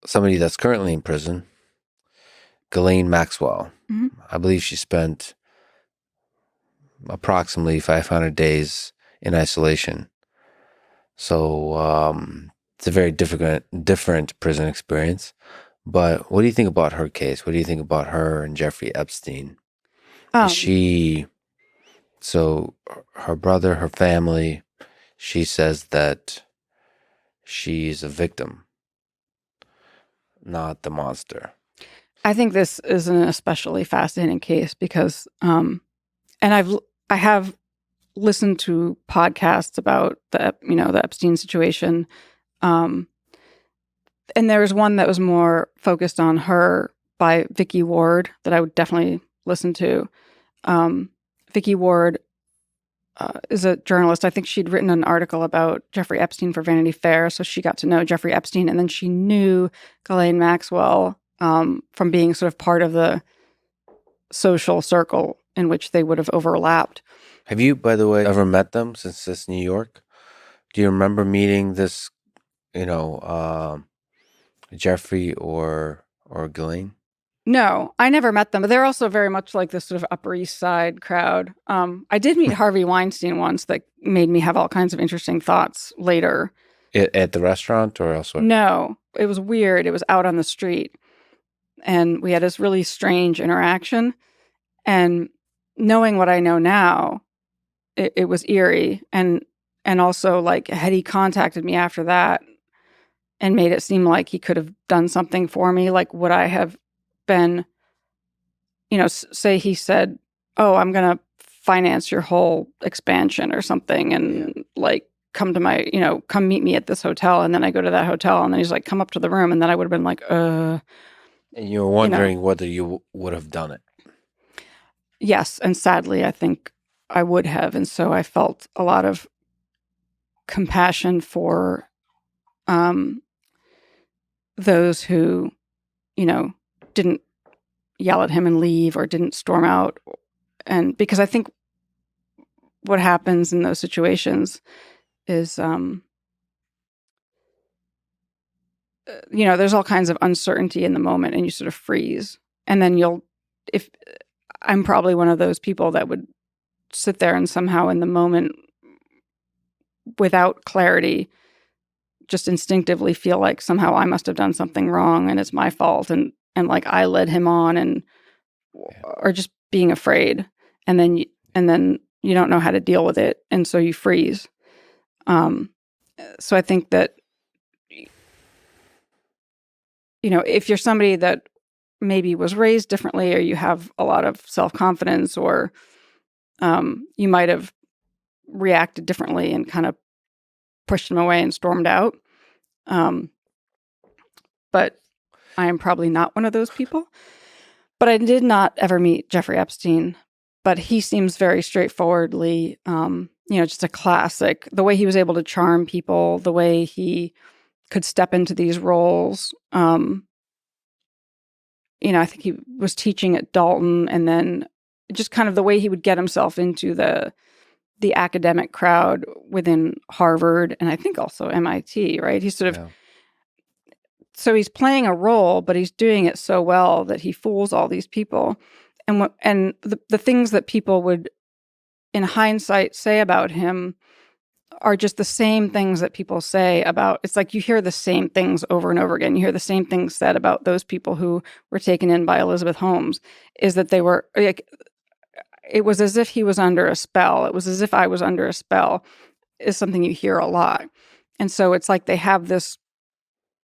somebody that's currently in prison, Ghislaine Maxwell. Mm-hmm. I believe she spent approximately 500 days in isolation. So it's a very different prison experience. But what do you think about her case? What do you think about her and Jeffrey Epstein? Is Um, she so her brother, her family, she says that she's a victim, not the monster. I think this is an especially fascinating case because, and I have listened to podcasts about the Epstein situation, and there was one that was more focused on her by Vicki Ward that I would definitely listen to. Vicki Ward is a journalist. I think she'd written an article about Jeffrey Epstein for Vanity Fair, so she got to know Jeffrey Epstein, and then she knew Ghislaine Maxwell from being sort of part of the social circle in which they would have overlapped. Have you, by the way, ever met them since it's New York? Do you remember meeting this, Jeffrey or Ghislaine? No, I never met them, but they're also very much like this sort of Upper East Side crowd. I did meet Harvey Weinstein once that made me have all kinds of interesting thoughts later. At the restaurant or elsewhere? No, it was weird. It was out on the street. And we had this really strange interaction. And knowing what I know now, it was eerie. And also, like, had he contacted me after that and made it seem like he could have done something for me, like, would I have been, say he said, oh, I'm going to finance your whole expansion or something, and like, come meet me at this hotel. And then I go to that hotel, and then he's like, come up to the room. And then I would have been like, And you were wondering whether you would have done it. Yes. And sadly, I think I would have. And so I felt a lot of compassion for those who, didn't yell at him and leave or didn't storm out. And because I think what happens in those situations is, there's all kinds of uncertainty in the moment and you sort of freeze. And then if I'm probably one of those people that would sit there and somehow in the moment without clarity, just instinctively feel like somehow I must have done something wrong and it's my fault. And like I led him on or just being afraid. And then you don't know how to deal with it. And so you freeze. So I think that, if you're somebody that maybe was raised differently or you have a lot of self-confidence or you might have reacted differently and kind of pushed him away and stormed out. But I am probably not one of those people. But I did not ever meet Jeffrey Epstein. But he seems very straightforwardly, just a classic. The way he was able to charm people, the way he could step into these roles. I think he was teaching at Dalton, and then just kind of the way he would get himself into the academic crowd within Harvard and I think also MIT, right? He's sort of, so he's playing a role, but he's doing it so well that he fools all these people. And the things that people would, in hindsight, say about him are just the same things that people say about, it's like you hear the same things over and over again. You hear the same things said about those people who were taken in by Elizabeth Holmes, is that they were like, it was as if he was under a spell. It was as if I was under a spell, is something you hear a lot. And so it's like they have this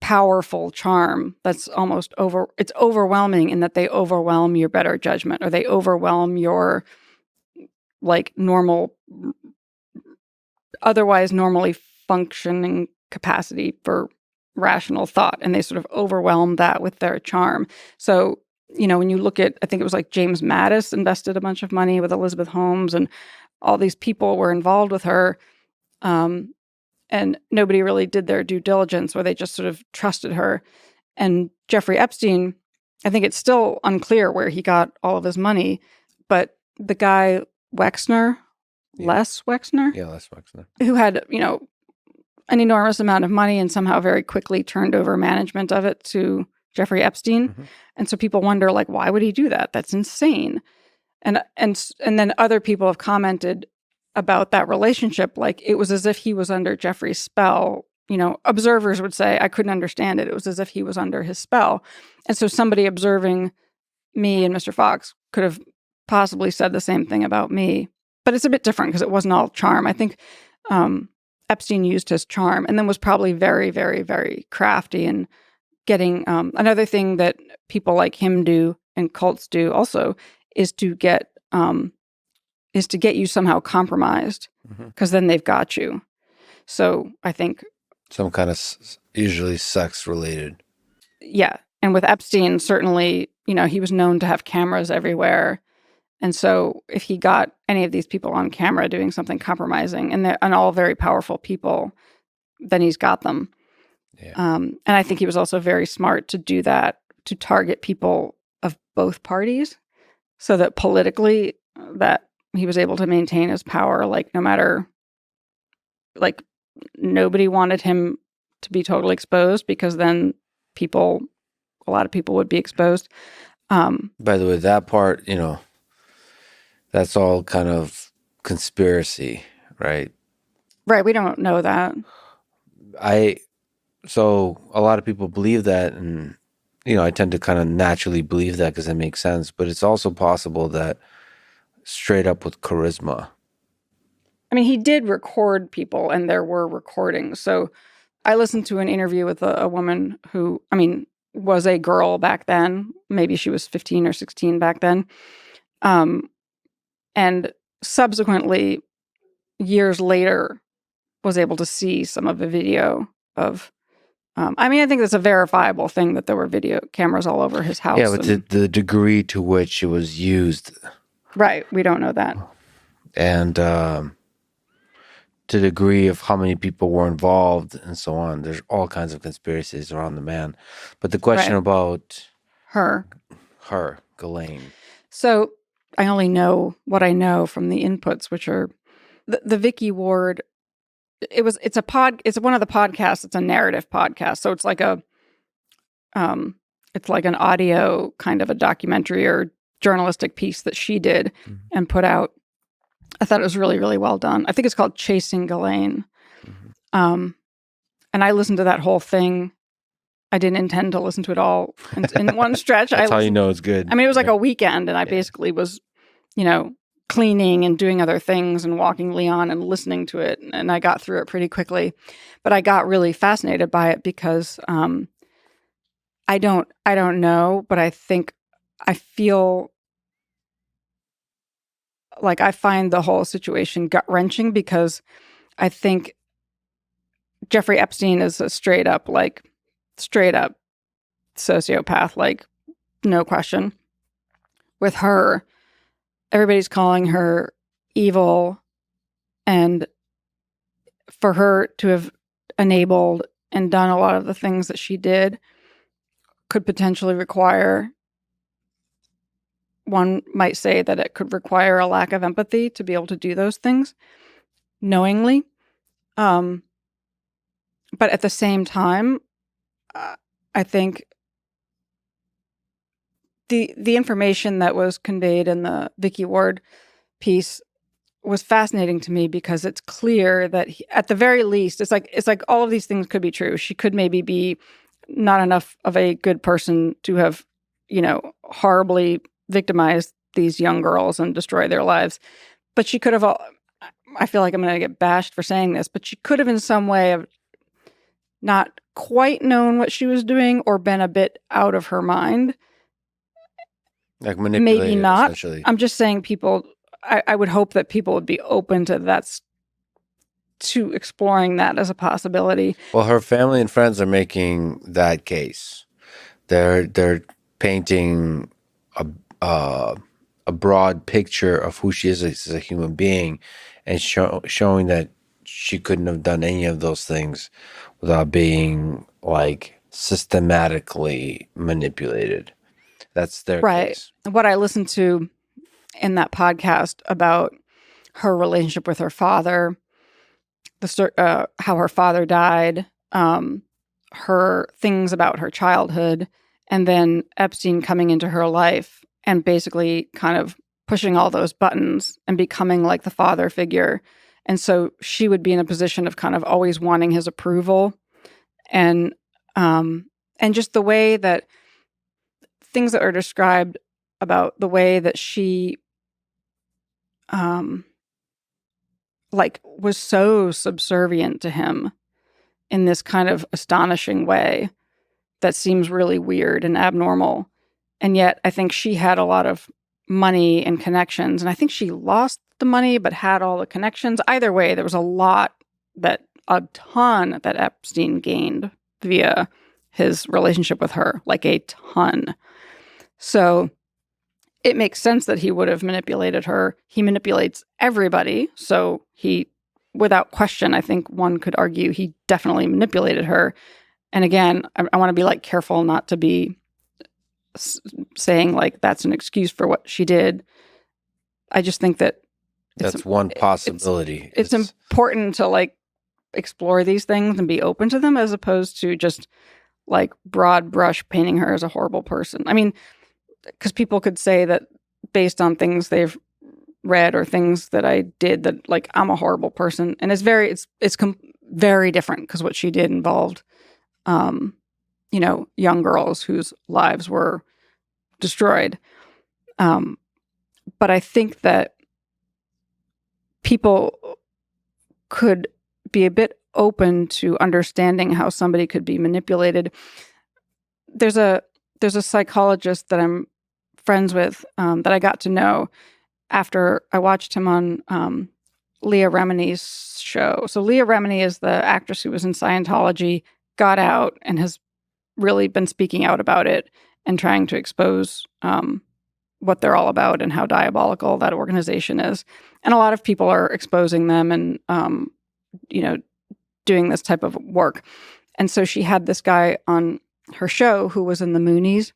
powerful charm that's it's overwhelming in that they overwhelm your better judgment or they overwhelm your like otherwise normally functioning capacity for rational thought. And they sort of overwhelm that with their charm. So, when you look at, I think it was like James Mattis invested a bunch of money with Elizabeth Holmes and all these people were involved with her. And nobody really did their due diligence or they just sort of trusted her. And Jeffrey Epstein, I think it's still unclear where he got all of his money, but the guy Les Wexner, Les Wexner, who had, an enormous amount of money and somehow very quickly turned over management of it to Jeffrey Epstein. Mm-hmm. And so people wonder, like, why would he do that? That's insane. And then other people have commented about that relationship, like it was as if he was under Jeffrey's spell. You know, observers would say, I couldn't understand it. It was as if he was under his spell. And so somebody observing me and Mr. Fox could have possibly said the same thing about me. But it's a bit different because it wasn't all charm. I think Epstein used his charm and then was probably very, very, very crafty in getting another thing that people like him do and cults do also is to get you somehow compromised because then they've got you. So I think some kind of usually sex related. Yeah. And with Epstein, certainly, you know, he was known to have cameras everywhere. And so if he got any of these people on camera doing something compromising, and they're all very powerful people, then he's got them. Yeah. And I think he was also very smart to do that, to target people of both parties so that politically that he was able to maintain his power, like no matter, like nobody wanted him to be totally exposed because then a lot of people would be exposed. By the way, that part, you know, that's all kind of conspiracy, right? Right. We don't know that. So a lot of people believe that, and, you know, I tend to kind of naturally believe that because it makes sense, but it's also possible that straight up with charisma. I mean, he did record people and there were recordings. So I listened to an interview with a woman who, I mean, was a girl back then. Maybe she was 15 or 16 back then. And subsequently, years later, was able to see some of the video of, I mean, I think that's a verifiable thing that there were video cameras all over his house. Yeah, but the degree to which it was used. Right. We don't know that. And to the degree of how many people were involved and so on. There's all kinds of conspiracies around the man. But the question about her, Ghislaine. So I only know what I know from the inputs, which are the Vicki Ward. It's one of the podcasts. It's a narrative podcast. So it's like it's like an audio kind of a documentary or journalistic piece that she did and put out. I thought it was really, really well done. I think it's called Chasing Ghislaine. And I listened to that whole thing. I didn't intend to listen to it all in one stretch. That's how you know it's good. I mean, it was like a weekend, and I basically was, you know, cleaning and doing other things and walking Leon and listening to it, and I got through it pretty quickly. But I got really fascinated by it because I don't know, but I feel like I find the whole situation gut-wrenching because I think Jeffrey Epstein is a straight up sociopath, like no question. With her, everybody's calling her evil, and for her to have enabled and done a lot of the things that she did could potentially require, one might say that it could require a lack of empathy to be able to do those things knowingly. But at the same time, I think the information that was conveyed in the Vicki Ward piece was fascinating to me because it's clear that at the very least, it's like all of these things could be true. She could maybe be not enough of a good person to have, you know, horribly victimized these young girls and destroy their lives. But she could have, I feel like I'm going to get bashed for saying this, but she could have in some way have not quite known what she was doing or been a bit out of her mind. Like manipulated, maybe not. Essentially. I'm just saying people, I would hope that people would be open to to exploring that as a possibility. Well, her family and friends are making that case. They're painting a broad picture of who she is as a human being, and showing that she couldn't have done any of those things without being like systematically manipulated. That's their case. What I listened to in that podcast about her relationship with her father, how her father died, her things about her childhood, and then Epstein coming into her life and basically kind of pushing all those buttons and becoming like the father figure. And so she would be in a position of kind of always wanting his approval, and just the way that things that are described about the way that she like was so subservient to him in this kind of astonishing way that seems really weird and abnormal. And yet I think she had a lot of money and connections, and I think she lost the money but had all the connections. Either way, there was a ton that Epstein gained via his relationship with her, like a ton. So it makes sense that he would have manipulated her. He manipulates everybody. So he, without question, I think one could argue he definitely manipulated her. And again, I want to be like careful not to be saying like that's an excuse for what she did. I just think that that's one possibility. It's important to like explore these things and be open to them, as opposed to just like broad brush painting her as a horrible person. I mean, because people could say that based on things they've read or things that I did, that like I'm a horrible person, and it's very different, because what she did involved, young girls whose lives were destroyed. But I think that people could be a bit open to understanding how somebody could be manipulated. There's a psychologist that I'm friends with, that I got to know after I watched him on Leah Remini's show. So Leah Remini is the actress who was in Scientology, got out, and has really been speaking out about it and trying to expose what they're all about and how diabolical that organization is. And a lot of people are exposing them and, doing this type of work. And so she had this guy on her show who was in the Moonies,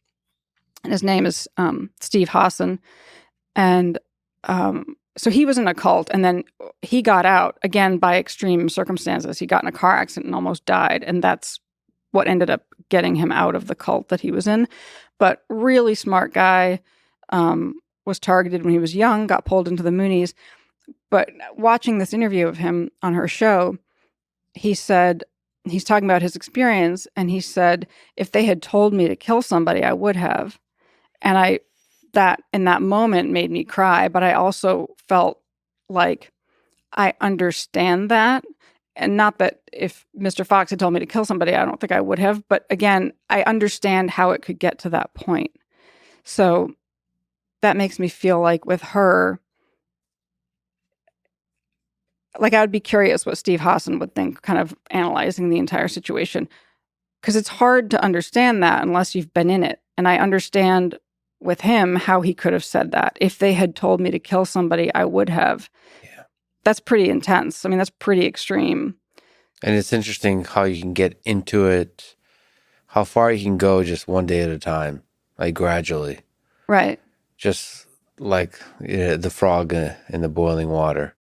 and his name is Steve Hassan. And so he was in a cult, and then he got out, again, by extreme circumstances. He got in a car accident and almost died, and that's what ended up getting him out of the cult that he was in. But really smart guy, was targeted when he was young, got pulled into the Moonies. But watching this interview of him on her show, he said, he's talking about his experience, and he said, if they had told me to kill somebody, I would have. And that in that moment made me cry, but I also felt like I understand that. And not that if Mr. Fox had told me to kill somebody, I don't think I would have. But again, I understand how it could get to that point. So that makes me feel like with her, like I would be curious what Steve Hassan would think, kind of analyzing the entire situation. Because it's hard to understand that unless you've been in it. And I understand with him how he could have said that. If they had told me to kill somebody, I would have. Yeah. That's pretty intense. I mean, that's pretty extreme. And it's interesting how you can get into it, how far you can go just one day at a time, like gradually. Right. Just like the frog in the boiling water.